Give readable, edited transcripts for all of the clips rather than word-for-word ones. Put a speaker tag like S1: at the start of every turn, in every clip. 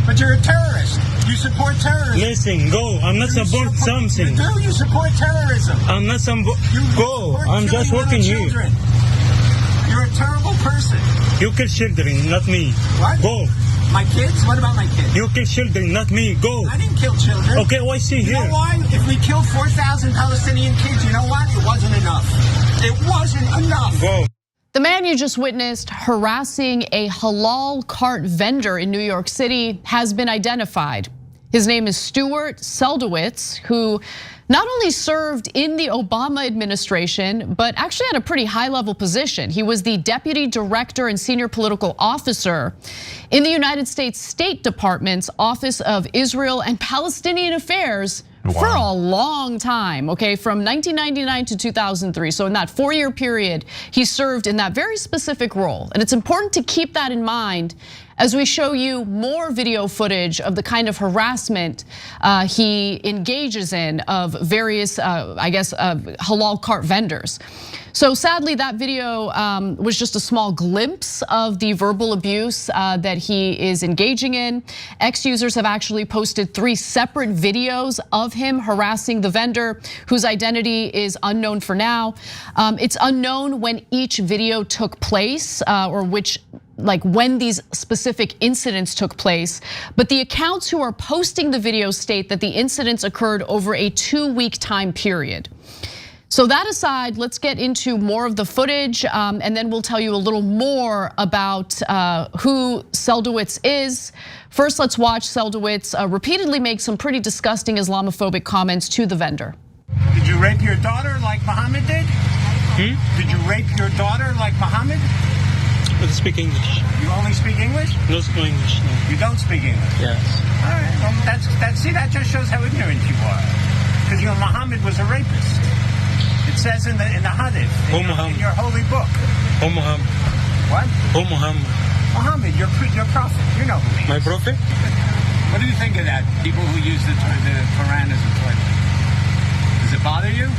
S1: But you're a terrorist. You support terrorism.
S2: Listen, go. I'm not support something.
S1: You do. You support terrorism.
S2: I'm not some. Go. I'm just
S1: working
S2: working here.
S1: You're a terrible person.
S2: You kill children, not me.
S1: What?
S2: Go.
S1: My kids? What about my kids?
S2: You kill children, not me. Go.
S1: I didn't kill children.
S2: Okay, why see here?
S1: You know why? If we killed 4,000 Palestinian kids, you know what? It wasn't enough. It wasn't enough.
S2: Go.
S3: The man you just witnessed harassing a halal cart vendor in New York City has been identified. His name is Stuart Seldowitz, who not only served in the Obama administration, but actually had a pretty high-level position. He was the deputy director and senior political officer in the United States State Department's Office of Israel and Palestinian Affairs. Wow. For a long time, okay, from 1999 to 2003. So in that 4-year period, he served in that very specific role. And it's important to keep that in mind as we show you more video footage of the kind of harassment he engages in of various, halal cart vendors. So sadly, that video was just a small glimpse of the verbal abuse that he is engaging in. Ex-users have actually posted 3 separate videos of him harassing the vendor, whose identity is unknown for now. It's unknown when each video took place or when these specific incidents took place, but the accounts who are posting the videos state that the incidents occurred over a 2-week time period. So that aside, let's get into more of the footage, and then we'll tell you a little more about who Seldowitz is. First, let's watch Seldowitz repeatedly make some pretty disgusting Islamophobic comments to the vendor.
S1: Did you rape your daughter like Muhammad did? Did you rape your daughter like Muhammad?
S2: I speak English.
S1: You only speak English?
S2: No speak English, no.
S1: You don't speak English?
S2: Yes.
S1: All right, well, that just shows how ignorant you are. Because Muhammad was a rapist. It says in the hadith, in your holy book.
S2: Oh Muhammad.
S1: What?
S2: Oh Muhammad.
S1: Muhammad, your prophet. You know who he is.
S2: My prophet?
S1: What do you think of that? People who use the Quran as a toilet. Does it bother you?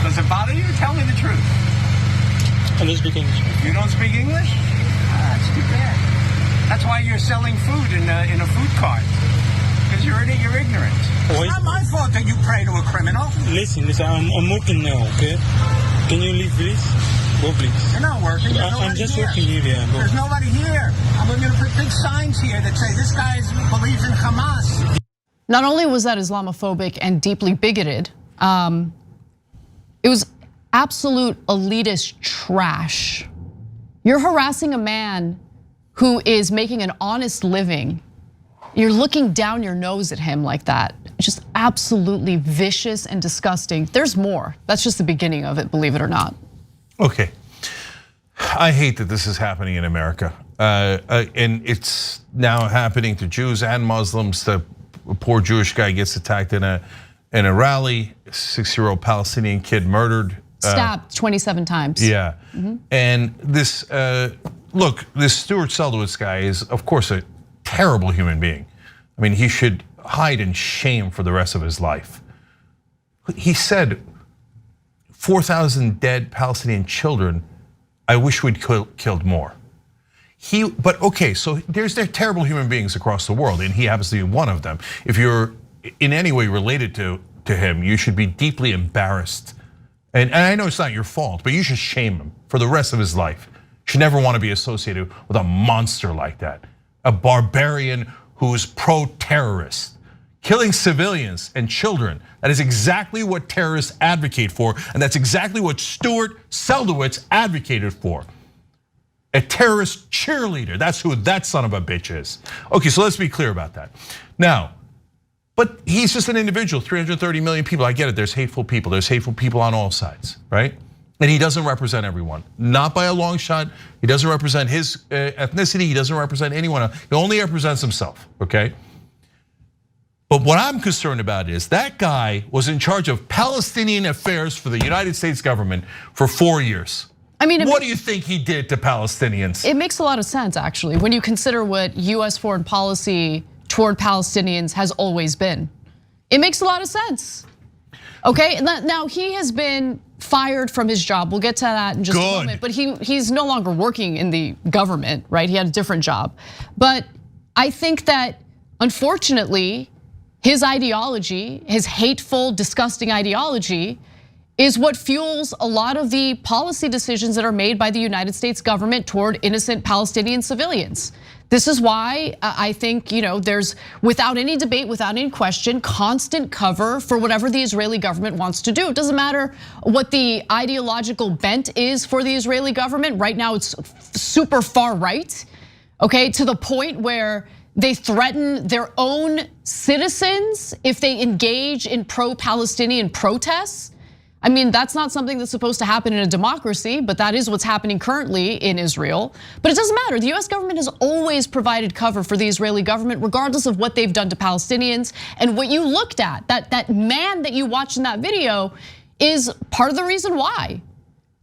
S1: Does it bother you? Tell me the truth.
S2: I don't speak English.
S1: You don't speak English? That's too bad. That's why you're selling food in a food cart. Because you're ignorant. It's not my fault that you pray to a criminal.
S2: Listen, I'm working now, okay? Can you leave, please? Go, please.
S1: You're not working.
S2: I'm just working here, yeah.
S1: There's nobody here. I'm going to put big signs here that say this guy believes in Hamas.
S3: Not only was that Islamophobic and deeply bigoted, it was absolute elitist trash. You're harassing a man who is making an honest living. You're looking down your nose at him like that. It's just absolutely vicious and disgusting. There's more. That's just the beginning of it, believe it or not.
S4: Okay, I hate that this is happening in America. And it's now happening to Jews and Muslims. The poor Jewish guy gets attacked in a rally, 6-year-old Palestinian kid murdered.
S3: Stabbed 27 times.
S4: Yeah, and this, look, this Stuart Seldowitz guy is, of course, a terrible human being. I mean, he should hide in shame for the rest of his life. He said, 4,000 dead Palestinian children, I wish we'd killed more. But okay, so there's terrible human beings across the world, and he happens to be one of them. If you're in any way related to him, you should be deeply embarrassed. And I know it's not your fault, but you should shame him for the rest of his life. You should never want to be associated with a monster like that. A barbarian who is pro-terrorist, killing civilians and children. That is exactly what terrorists advocate for, and that's exactly what Stuart Seldowitz advocated for. A terrorist cheerleader, that's who that son of a bitch is. Okay, so let's be clear about that. Now, but he's just an individual, 330 million people, I get it, there's hateful people on all sides, right? And he doesn't represent everyone, not by a long shot. He doesn't represent his ethnicity, he doesn't represent anyone else. He only represents himself, okay? But what I'm concerned about is that guy was in charge of Palestinian affairs for the United States government for 4 years.
S3: I mean,
S4: what do you think he did to Palestinians?
S3: It makes a lot of sense, actually, when you consider what US foreign policy toward Palestinians has always been. It makes a lot of sense. Okay, now he has been fired from his job. We'll get to that in just a moment. But he's no longer working in the government, right? He had a different job. But I think that, unfortunately, his ideology, his hateful, disgusting ideology, is what fuels a lot of the policy decisions that are made by the United States government toward innocent Palestinian civilians. This is why I think there's, without any debate, without any question, constant cover for whatever the Israeli government wants to do. It doesn't matter what the ideological bent is for the Israeli government. Right now it's super far right, okay, to the point where they threaten their own citizens if they engage in pro-Palestinian protests. I mean, that's not something that's supposed to happen in a democracy, but that is what's happening currently in Israel. But it doesn't matter. The US government has always provided cover for the Israeli government, regardless of what they've done to Palestinians. And what you looked at, that man that you watched in that video, is part of the reason why.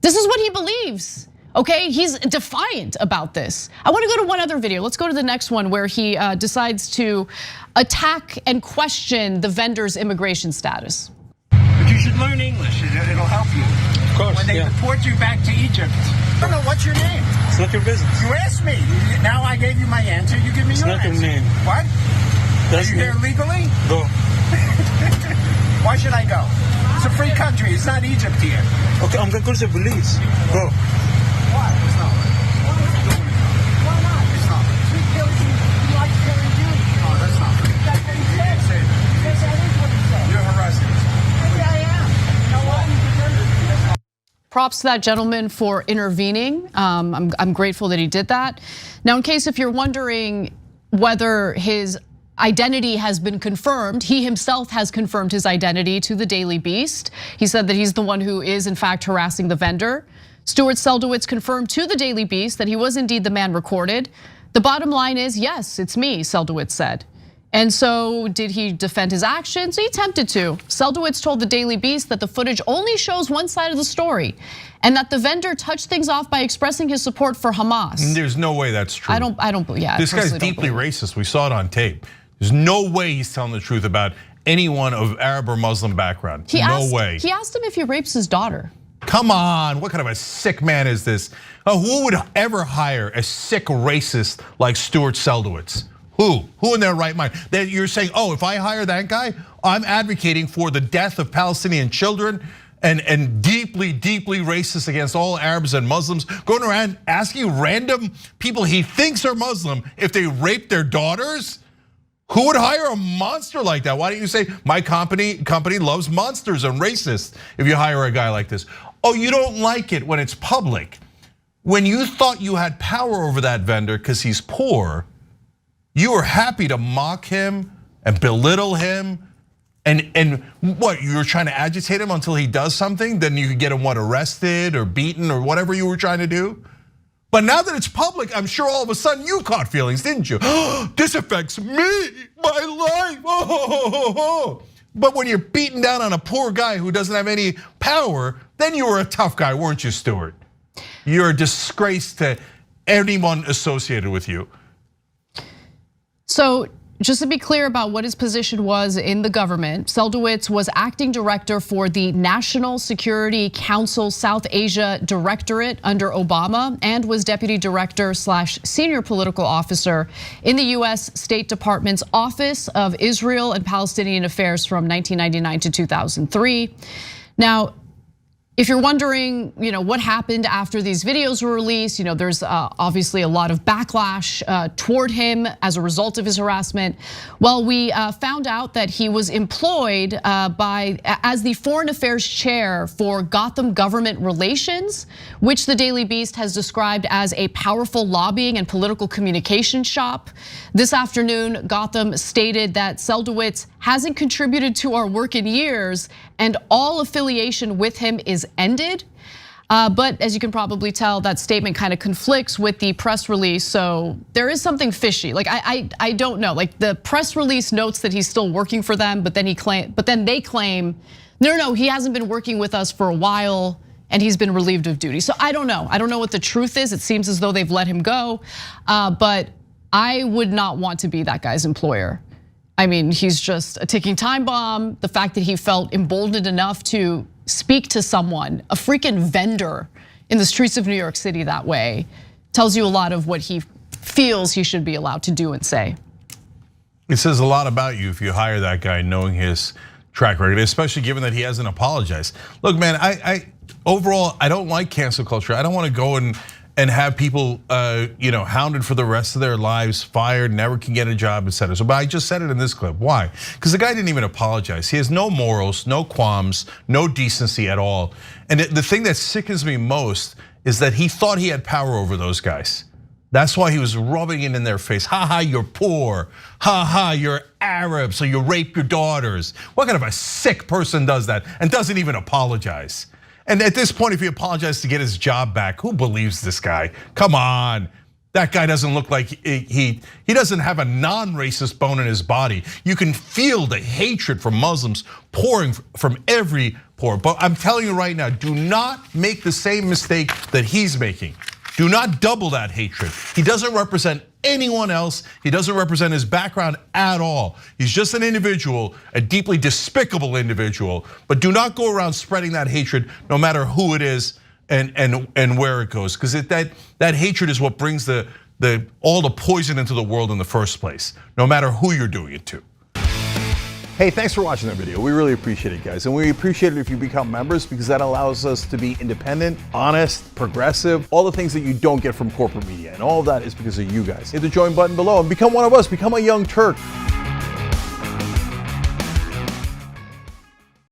S3: This is what he believes. Okay, he's defiant about this. I want to go to one other video. Let's go to the next one where he decides to attack and question the vendor's immigration status.
S1: You should learn English, it'll help you.
S2: Of course,
S1: when they deport you back to Egypt. I don't know, what's your name?
S2: It's not your business.
S1: You asked me, now I gave you my answer, you give me your answer.
S2: It's not your name.
S1: What?
S2: That's
S1: Are you here legally?
S2: Go.
S1: Why should I go? It's a free country, it's not Egypt here.
S2: Okay, I'm gonna call the police. Go.
S1: Why? It's not. Why is it doing it? Why not? It's not. He kills you, he likes killing you. No, that's not. That's what he said. Yes, that is what he said. You're harassing.
S3: Props to that gentleman for intervening. I'm grateful that he did that. Now, in case if you're wondering whether his identity has been confirmed, he himself has confirmed his identity to the Daily Beast. He said that he's the one who is in fact harassing the vendor. Stuart Seldowitz confirmed to the Daily Beast that he was indeed the man recorded. The bottom line is, yes, it's me, Seldowitz said. And so did he defend his actions? He attempted to. Seldowitz told the Daily Beast that the footage only shows one side of the story and that the vendor touched things off by expressing his support for Hamas.
S4: There's no way that's true.
S3: I don't, yeah.
S4: This guy's deeply racist. We saw it on tape. There's no way he's telling the truth about anyone of Arab or Muslim background. No way.
S3: He asked him if he rapes his daughter.
S4: Come on, what kind of a sick man is this? Who would ever hire a sick racist like Stuart Seldowitz? Who in their right mind? That you're saying, if I hire that guy, I'm advocating for the death of Palestinian children and deeply, deeply racist against all Arabs and Muslims, going around asking random people he thinks are Muslim if they rape their daughters? Who would hire a monster like that? Why don't you say my company loves monsters and racists if you hire a guy like this? Oh, you don't like it when it's public. When you thought you had power over that vendor because he's poor, you were happy to mock him and belittle him, and what, you were trying to agitate him until he does something? Then you could get him arrested or beaten or whatever you were trying to do. But now that it's public, I'm sure all of a sudden you caught feelings, didn't you? This affects me, my life. But when you're beating down on a poor guy who doesn't have any power, then you were a tough guy, weren't you, Stuart? You're a disgrace to anyone associated with you.
S3: So just to be clear about what his position was in the government, Seldowitz was acting director for the National Security Council South Asia Directorate under Obama and was deputy director / senior political officer in the US State Department's Office of Israel and Palestinian Affairs from 1999 to 2003. Now, if you're wondering, what happened after these videos were released, there's obviously a lot of backlash toward him as a result of his harassment. Well, we found out that he was employed as the foreign affairs chair for Gotham Government Relations, which the Daily Beast has described as a powerful lobbying and political communication shop. This afternoon, Gotham stated that Seldowitz hasn't contributed to our work in years and all affiliation with him is ended. But as you can probably tell, that statement kind of conflicts with the press release. So there is something fishy. Like I don't know. Like the press release notes that he's still working for them, but then they claim, no, he hasn't been working with us for a while and he's been relieved of duty. So I don't know. I don't know what the truth is. It seems as though they've let him go, but I would not want to be that guy's employer. I mean, he's just a ticking time bomb. The fact that he felt emboldened enough to speak to someone, a freaking vendor in the streets of New York City that way, tells you a lot of what he feels he should be allowed to do and say.
S4: It says a lot about you if you hire that guy knowing his track record, especially given that he hasn't apologized. Look, man, overall, I don't like cancel culture. I don't want to go and have people hounded for the rest of their lives, fired, never can get a job, etc. So, but I just said it in this clip. Why? Because the guy didn't even apologize. He has no morals, no qualms, no decency at all. And the thing that sickens me most is that he thought he had power over those guys. That's why he was rubbing it in their face. Ha ha, you're poor. Ha ha, you're Arab, so you rape your daughters. What kind of a sick person does that and doesn't even apologize? And at this point, if he apologized to get his job back, who believes this guy? Come on. That guy doesn't look like he doesn't have a non-racist bone in his body. You can feel the hatred for Muslims pouring from every pore. But I'm telling you right now, do not make the same mistake that he's making. Do not double that hatred. He doesn't represent anyone else. He doesn't represent his background at all. He's just an individual, a deeply despicable individual. But do not go around spreading that hatred, no matter who it is and where it goes, because that hatred is what brings all the poison into the world in the first place, no matter who you're doing it to.
S5: Hey, thanks for watching that video. We really appreciate it, guys. And we appreciate it if you become members, because that allows us to be independent, honest, progressive, all the things that you don't get from corporate media. And all of that is because of you guys. Hit the join button below and become one of us, become a Young Turk.